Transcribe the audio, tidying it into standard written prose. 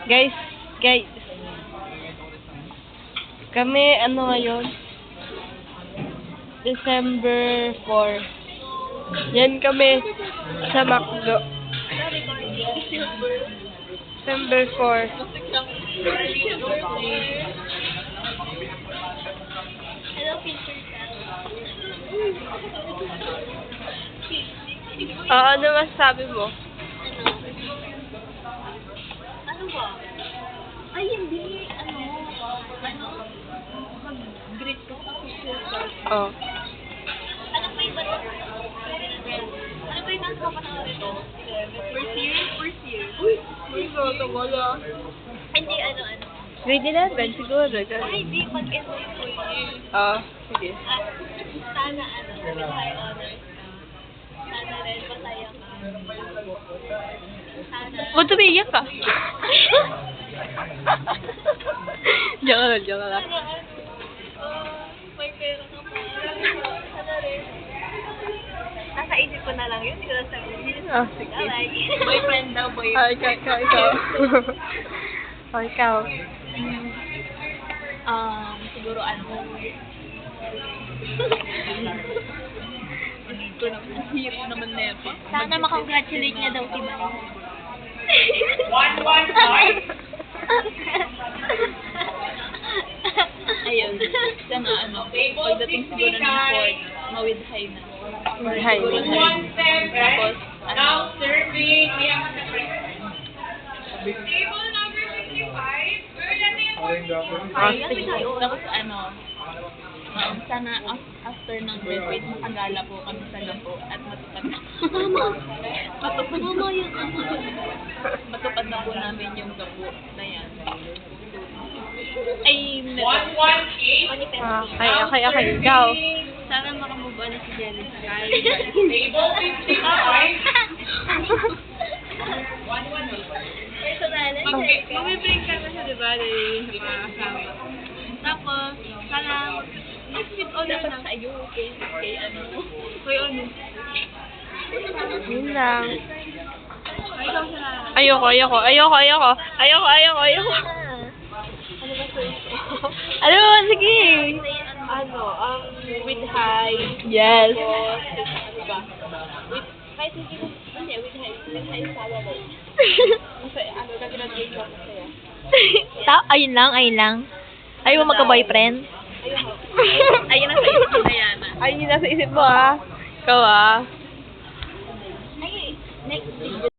Guys, guys. Kami, ano ngayon? December 4. Yan kami sa McDo. December 4. Hello, Peter. Ano masasabi mo? Ano ba? Ay, hindi. Ano? Mag-greet ko sa school ka. Oh. Ano ba yung bato? Ano ba yung nasa pa na ito? First year? First year. Uy! wala. Hindi, ano. Grade 11 siguro. Ay, di. Mag-enjoy ko yun. Sige. Sana, with high honors. Sana rin, masaya ka. Sana. Ba't tumiyak ka? Joke lang. May pera ka pa. Sana rin. Nasa isip ko na lang yun, hindi ko na sabihin. Sige. Boyfriend daw, Ikaw. Ikaw. Siguro hirap naman na yun. Sana makongratulate niya daw si Maya. 115. Ayun. Sana pagdating siguro ng court, ma-with high na. Hi. 117, Tapos, now serving. Table number 55. Tapos sana after ng graduate, makagala po kami sa Gapo at matupad na. Matupad na po namin yung Gapo na yan. Ay, 118. Okay. Ikaw. sana makamove on na si Jelly sa kaya. Table 55. Personal. Mag-bring ka na siya, diba? Sa mga kasama. Tapos, sana mag-meet ulit na kayo kay ano. Yun lang. Ikaw sa Ayoko. ano ba sa'yo? Ano? Sige. With high. Yes. Ano ba? Kahit hindi ko, hindi, with high salary. Kasi, nag-graduate ko ako sa'yo. Ayun lang. Ayaw mo magka-boyfriend? Ayun ang sa isip ni Diana. Ayun yung nasa isip mo, ah. Ikaw, ah. Ay, next week.